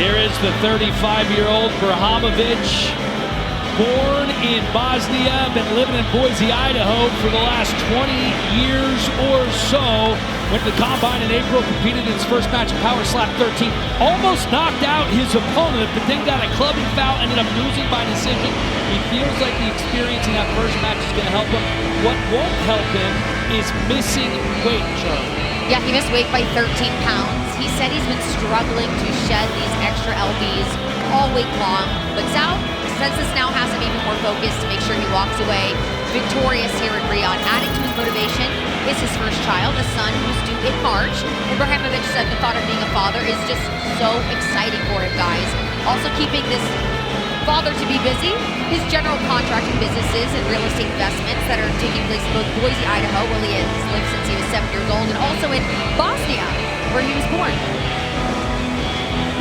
Here is the 35-year-old Berhamovic, born in Bosnia, been living in Boise, Idaho for the last 20 years or so. Went to the Combine in April, competed in his first match at Power Slap 13. Almost knocked out his opponent, but then got a clubbing foul, ended up losing by decision. He feels like the experience in that first match is going to help him. What won't help him is missing weight, Charlie. Yeah, he missed weight by 13 pounds. He said he's been struggling to shed these extra lbs all week long, but Sal says this now has him even more focused to make sure he walks away victorious here in Rio. Adding to his motivation is his first child, a son who's due in March. And Berhamovic said the thought of being a father is just so exciting for him, guys. Also keeping this father to be busy, his general contracting businesses and real estate investments that are taking place in both Boise, Idaho, where he has lived since he was 7 years old, and also in Bosnia, where he was born.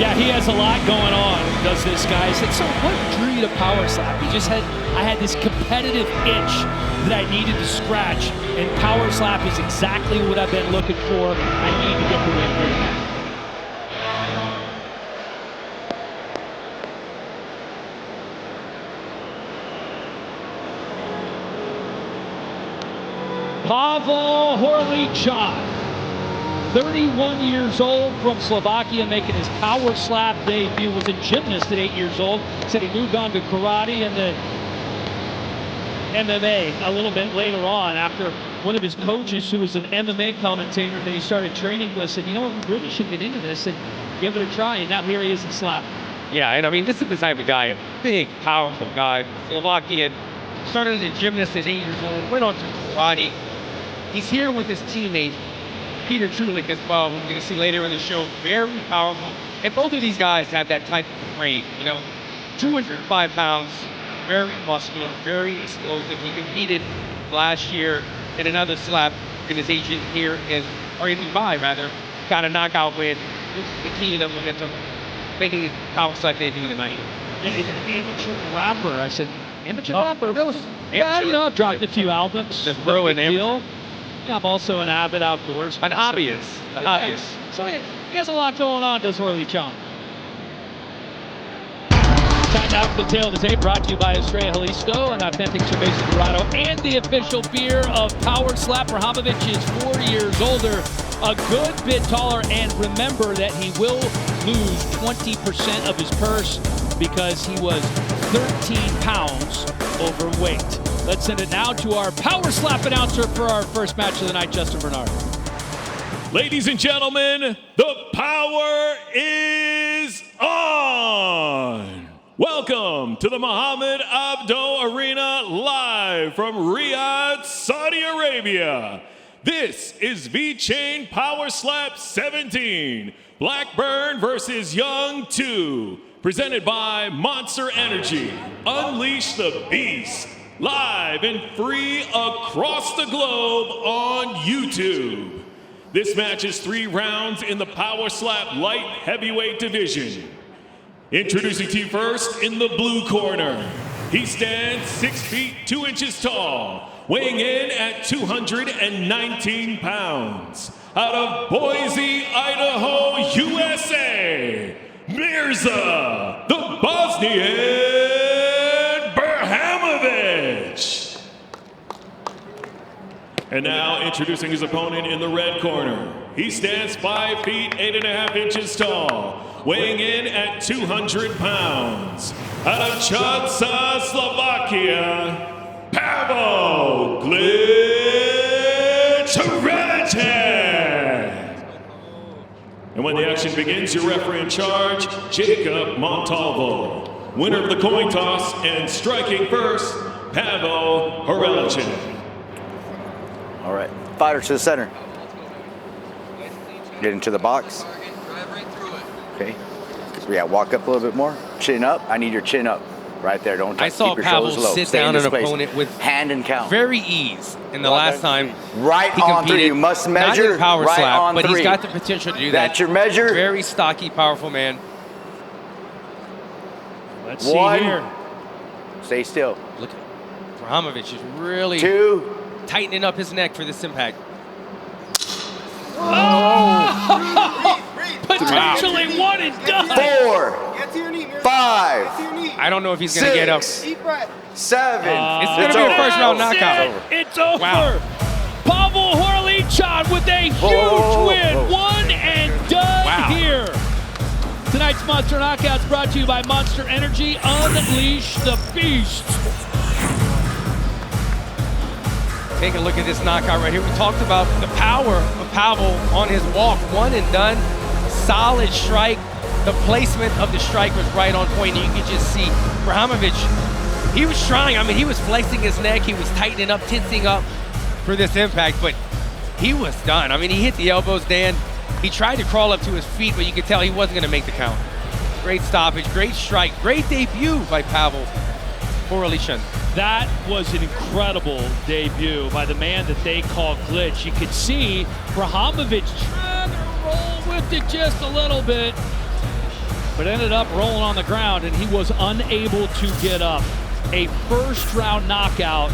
Yeah, he has a lot going on, does this guy. I said, so what drew you to Power Slap? I had this competitive itch that I needed to scratch, and Power Slap is exactly what I've been looking for. I need to get the win here. Pavol Glitch, 31 years old, from Slovakia, making his Power Slap debut. Was a gymnast at 8 years old. Said he moved on to karate and the MMA a little bit later on, after one of his coaches, who was an MMA commentator that he started training with, said, you know, you really should get into this and give it a try. And now here he is in Slap. Yeah, and I mean, this is the type of guy, a big, powerful guy, Slovakian, started as a gymnast at 8 years old, went on to karate. He's here with his teammate, Peter Trulich, as well, who you're going to see later in the show. Very powerful. And both of these guys have that type of frame, you know, 205 pounds, very muscular, very explosive. He competed last year in another slap organization here or in Dubai, rather. Got a knockout win. Competed up against him, making his Power Slap debut tonight. He's an amateur rapper. I said, amateur rapper? Yeah, you know, I've dropped a few albums. Just throw in there. Yeah, I'm also an avid outdoorsman. An hobbyist. So he has a lot going on, does Horelican. Time now for the tail of the tape, brought to you by Estrella Jalisco, an authentic Cerveza Dorado, and the official beer of Power Slap. Berhamovic is 4 years older, a good bit taller, and remember that he will lose 20% of his purse because he was 13 pounds overweight. Let's send it now to our Power Slap announcer for our first match of the night, Justin Bernard. Ladies and gentlemen, the power is on! Welcome to the Mohammed Abdo Arena, live from Riyadh, Saudi Arabia. This is V-Chain Power Slap 17, Blackburn versus Young 2, presented by Monster Energy. Unleash the Beast. Live and free across the globe on YouTube. This match is 3 rounds in the Power Slap light heavyweight division. Introducing to you first, in the blue corner, he stands 6 feet 2 inches tall, weighing in at 219 pounds. Out of Boise, Idaho, USA, Mirza, the Bosnian Berhamovic. And now introducing his opponent in the red corner. He stands 5 feet 8.5 inches tall, weighing in at 200 pounds. Out of Chadsa, Slovakia, Pavol Glitch Horelican. And when the action begins, your referee in charge, Jacob Montalvo. Winner of the coin toss and striking first, Pavol Glitch. All right, fighter to the center. Get into the box. Okay. Yeah, walk up a little bit more. Chin up. I need your chin up. Right there. Don't touch. I saw Pavol sit down an opponent with hand and count. Very ease. And the last time right he on 3. You must measure not in Power right Slap, on but 3. he's got the potential to do that. That's your measure. Very stocky, powerful man. Let's see here. Stay still. Look at Berhamovic is really 2. tightening up his neck for this impact. Oh! potentially one and done. 4, 5. I don't know if he's going to get up. 7. It's going to be a first round knockout. It's over. Wow. Pavol Glitch with a huge win. One and done here. Tonight's Monster Knockouts brought to you by Monster Energy. Unleash the beast. Take a look at this knockout right here. We talked about the power of Pavol on his walk. One and done. Solid strike. The placement of the strike was right on point. And you could just see Berhamovic, he was trying. I mean, he was flexing his neck. He was tightening up, tensing up for this impact, but he was done. I mean, he hit the elbows, Dan. He tried to crawl up to his feet, but you could tell he wasn't going to make the count. Great stoppage, great strike, great debut by Pavol Glitch. That was an incredible debut by the man that they call Glitch. You could see Berhamovic trying to roll with it just a little bit, but ended up rolling on the ground, and he was unable to get up. A first-round knockout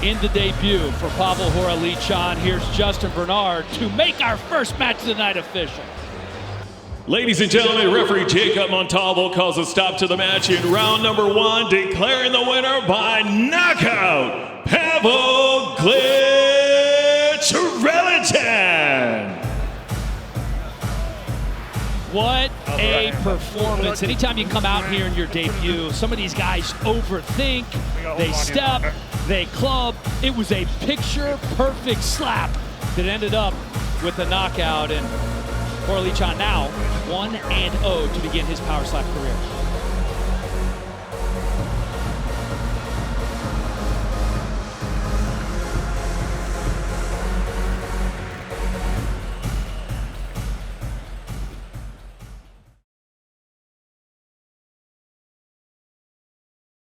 in the debut for Pavol Glitch. Here's Justin Bernard to make our first match of the night official. Ladies and gentlemen, referee Jacob Montalvo calls a stop to the match in round number 1, declaring the winner by knockout, Pavol Glitch Horelican. What a performance. Anytime you come out here in your debut, some of these guys overthink, they step, they club. It was a picture-perfect slap that ended up with a knockout, and Glitch now 1-0 to begin his power slap career.